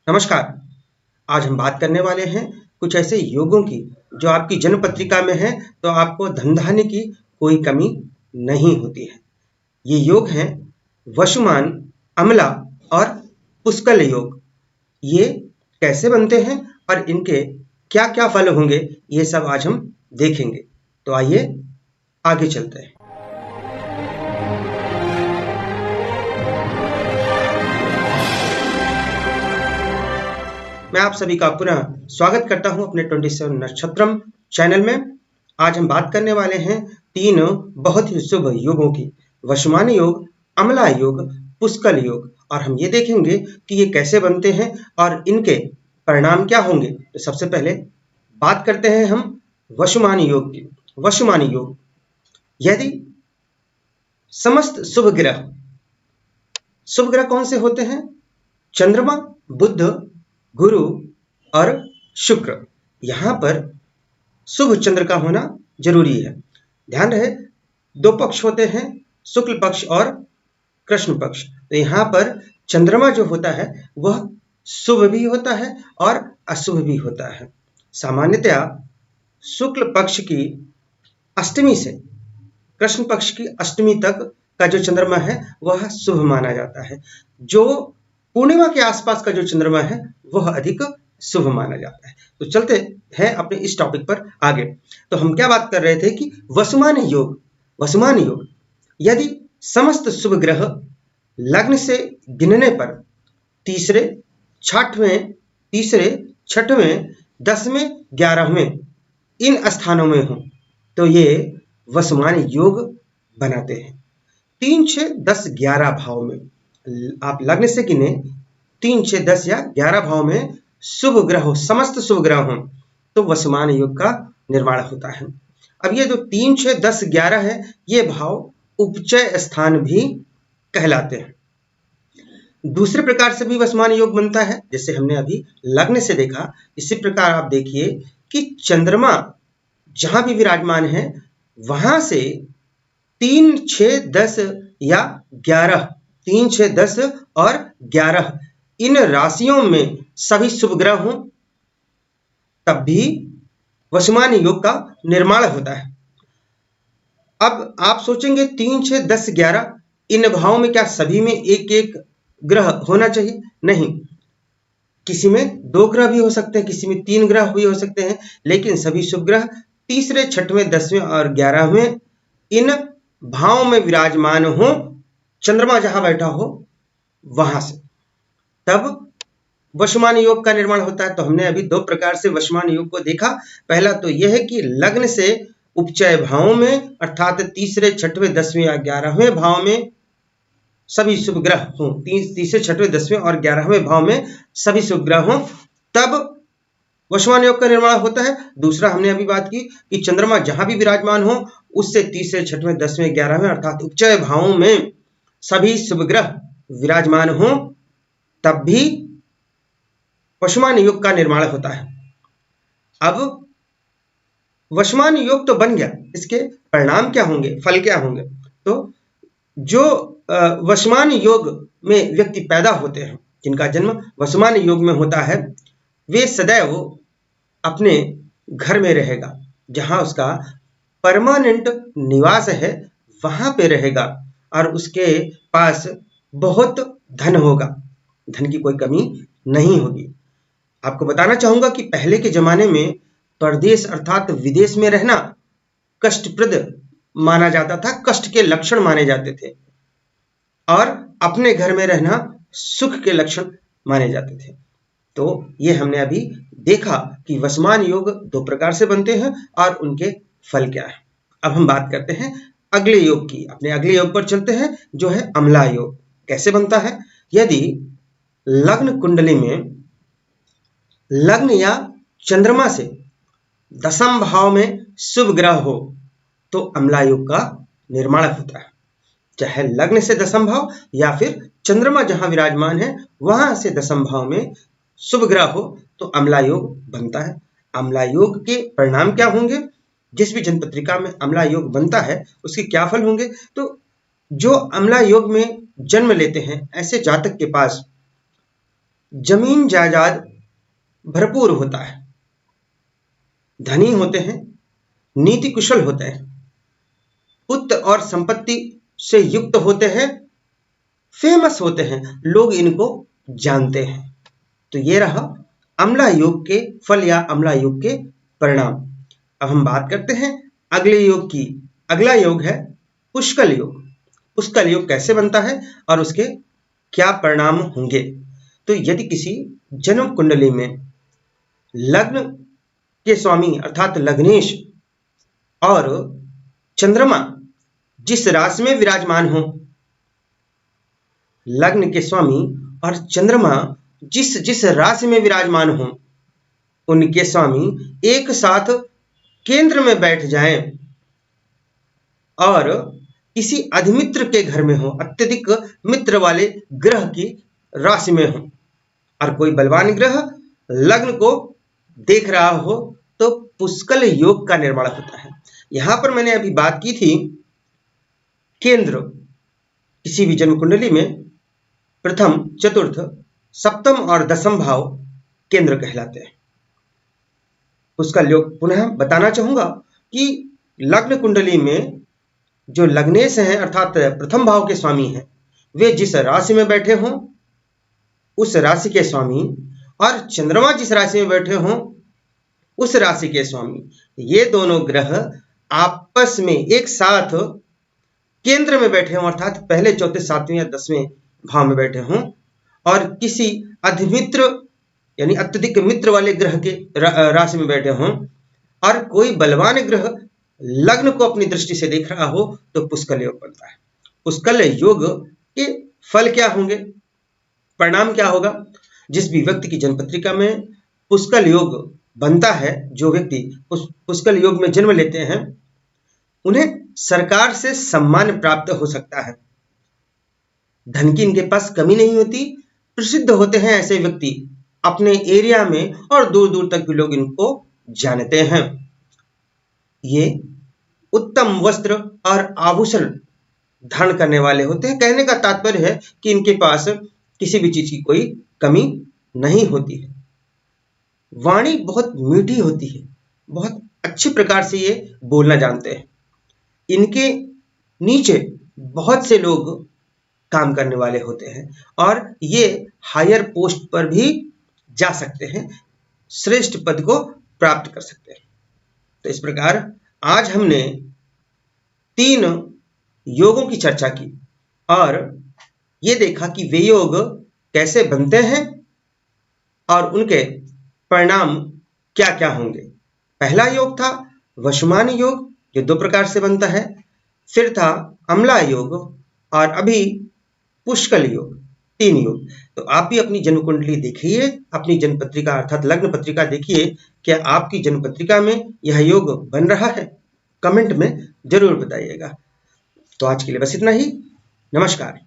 नमस्कार। आज हम बात करने वाले हैं कुछ ऐसे योगों की जो आपकी जन्म पत्रिका में है तो आपको धन धान्य की कोई कमी नहीं होती है। ये योग हैं वशुमान, अम्ला और पुष्कल योग। ये कैसे बनते हैं और इनके क्या क्या फल होंगे, ये सब आज हम देखेंगे। तो आइए आगे चलते हैं। मैं आप सभी का पुनः स्वागत करता हूं अपने 27 नक्षत्रम चैनल में। आज हम बात करने वाले हैं तीन बहुत ही शुभ योगों की, वशुमान योग, अम्ला योग, पुष्कल योग। और हम ये देखेंगे कि ये कैसे बनते हैं और इनके परिणाम क्या होंगे। तो सबसे पहले बात करते हैं हम वशुमान योग की। वशुमान योग, यदि समस्त शुभ ग्रह कौन से होते हैं? चंद्रमा, बुध, गुरु और शुक्र। यहां पर शुभ चंद्र का होना जरूरी है। ध्यान रहे, दो पक्ष होते हैं, शुक्ल पक्ष और कृष्ण पक्ष। तो यहां पर चंद्रमा जो होता है वह शुभ भी होता है और अशुभ भी होता है। सामान्यतया शुक्ल पक्ष की अष्टमी से कृष्ण पक्ष की अष्टमी तक का जो चंद्रमा है वह शुभ माना जाता है। जो पूर्णिमा के आसपास का जो चंद्रमा है वह अधिक शुभ माना जाता है। तो चलते हैं अपने इस टॉपिक पर आगे। तो हम क्या बात कर रहे थे कि वसुमान योग, यदि समस्त शुभ ग्रह लग्न से गिनने पर तीसरे, छठवें, 10वें, 11वें इन स्थानों में हो तो ये वसुमान योग बनाते हैं। 3, 6, 10, 11 भाव में आप लग्न से गिने 3, 6, 10 या 11 भाव में शुभ ग्रह हो, समस्त शुभ ग्रह हो तो वसुमान योग का निर्माण होता है। अब ये जो 3, 6, 10, 11 है, ये भाव उपचय स्थान भी कहलाते हैं। दूसरे प्रकार से भी वसुमान योग बनता है, जैसे हमने अभी लग्न से देखा। इसी प्रकार आप देखिए कि चंद्रमा जहां भी विराजमान है वहां से 3, 6, 10 या 11, 3, 6, 10 और 11 इन राशियों में सभी शुभ ग्रह हों तब भी वसुमान योग का निर्माण होता है। अब आप सोचेंगे 3, 6, 10, 11 इन भावों में क्या सभी में एक एक ग्रह होना चाहिए? नहीं, किसी में 2 ग्रह भी हो सकते हैं, किसी में 3 ग्रह भी हो सकते हैं, लेकिन सभी शुभ ग्रह तीसरे, छठवें, 10वें और 11वें इन भाव में विराजमान हो, चंद्रमा जहां बैठा हो वहां से, तब वशुमान योग का निर्माण होता है। तो हमने अभी 2 प्रकार से वशुमान योग को देखा। पहला तो यह है कि लग्न से उपचय भावों में, अर्थात तीसरे, छठवें, 10वें या 11वें भाव में सभी शुभ ग्रह हों, तीसरे, छठवें, 10वें और 11वें भाव में सभी शुभ ग्रह हों तब वशुमान योग का निर्माण होता है। दूसरा हमने अभी बात की कि चंद्रमा जहां भी विराजमान हो उससे तीसरे, छठवें, 10वें, 11वें अर्थात उपचय भावों में सभी शुभ ग्रह विराजमान हो तब भी वशुमान योग का निर्माण होता है। अब वशुमान योग तो बन गया, इसके परिणाम क्या होंगे, फल क्या होंगे? तो जो वशुमान योग में व्यक्ति पैदा होते हैं, जिनका जन्म वशुमान योग में होता है, वे सदैव अपने घर में रहेगा, जहां उसका परमानेंट निवास है वहां पे रहेगा और उसके पास बहुत धन होगा, धन की कोई कमी नहीं होगी। आपको बताना चाहूंगा कि पहले के जमाने में परदेश अर्थात विदेश में रहना कष्टप्रद माना जाता था, कष्ट के लक्षण माने जाते थे, और अपने घर में रहना सुख के लक्षण माने जाते थे। तो ये हमने अभी देखा कि वशुमान योग 2 प्रकार से बनते हैं और उनके फल क्या है। अब हम बात करते हैं अगले योग की। अपने अगले योग पर चलते हैं, जो है अम्ला योग। कैसे बनता है? यदि लग्न कुंडली में लग्न या चंद्रमा से 10वें भाव में शुभ ग्रह हो तो अम्ला योग का निर्माण होता है। चाहे लग्न से 10वें भाव या फिर चंद्रमा जहां विराजमान है वहां से 10वें भाव में शुभ ग्रह हो तो अम्ला योग बनता है। अम्ला योग के परिणाम क्या होंगे? जिस भी जन्म पत्रिका में अम्ला योग बनता है उसके क्या फल होंगे? तो जो अम्ला योग में जन्म लेते हैं ऐसे जातक के पास जमीन जायदाद भरपूर होता है, धनी होते हैं, नीति कुशल होते हैं, पुत्र और संपत्ति से युक्त होते हैं, फेमस होते हैं, लोग इनको जानते हैं। तो ये रहा अम्ला योग के फल या अम्ला योग के परिणाम। अब हम बात करते हैं अगले योग की। अगला योग है पुष्कल योग। पुष्कल योग कैसे बनता है और उसके क्या परिणाम होंगे? तो यदि किसी जन्म कुंडली में लग्न के स्वामी अर्थात लग्नेश और चंद्रमा जिस राशि में विराजमान हो, लग्न के स्वामी और चंद्रमा जिस जिस राशि में विराजमान हो, उनके स्वामी एक साथ केंद्र में बैठ जाएं और किसी अधिमित्र के घर में हो, अत्यधिक मित्र वाले ग्रह की राशि में हो, और कोई बलवान ग्रह लग्न को देख रहा हो, तो पुष्कल योग का निर्माण होता है। यहां पर मैंने अभी बात की थी केंद्र, किसी भी जन्म कुंडली में प्रथम, चतुर्थ, सप्तम और दसम भाव केंद्र कहलाते हैं। पुष्कल योग पुनः बताना चाहूंगा कि लग्न कुंडली में जो लग्नेश हैं अर्थात प्रथम भाव के स्वामी हैं, वे जिस राशि में बैठे हों उस राशि के स्वामी, और चंद्रमा जिस राशि में बैठे हों उस राशि के स्वामी, ये दोनों ग्रह आपस में एक साथ केंद्र में बैठे हों अर्थात पहले, चौथे, सातवें या 10वें भाव में बैठे हों, और किसी अधिमित्र यानी अत्यधिक मित्र वाले ग्रह के राशि में बैठे हों, और कोई बलवान ग्रह लग्न को अपनी दृष्टि से देख रहा हो, तो पुष्कल योग बनता है। पुष्कल योग के फल क्या होंगे, परिणाम क्या होगा? जिस भी व्यक्ति की जन्मपत्रिका में पुष्कल योग बनता है, जो व्यक्ति पुष्कल योग में जन्म लेते हैं, उन्हें सरकार से सम्मान प्राप्त हो सकता है। धन की इनके पास कमी नहीं होती, प्रसिद्ध होते हैं ऐसे व्यक्ति अपने एरिया में, और दूर दूर तक भी लोग इनको जानते हैं। ये उत्तम वस्त्र और आभूषण धारण करने वाले होते हैं। कहने का तात्पर्य है कि इनके पास किसी भी चीज की कोई कमी नहीं होती है। वाणी बहुत मीठी होती है, बहुत अच्छे प्रकार से ये बोलना जानते हैं। इनके नीचे बहुत से लोग काम करने वाले होते हैं, और ये हायर पोस्ट पर भी जा सकते हैं, श्रेष्ठ पद को प्राप्त कर सकते हैं। तो इस प्रकार आज हमने 3 योगों की चर्चा की और ये देखा कि वे योग कैसे बनते हैं और उनके परिणाम क्या क्या होंगे। पहला योग था वशमान योग, जो 2 प्रकार से बनता है, फिर था अम्ला योग, और अभी पुष्कल योग, 3 योग। तो आप भी अपनी जन्म कुंडली देखिए, अपनी जन्म पत्रिका अर्थात लग्न पत्रिका देखिए, क्या आपकी जन्म पत्रिका में यह योग बन रहा है? कमेंट में जरूर बताइएगा। तो आज के लिए बस इतना ही। नमस्कार।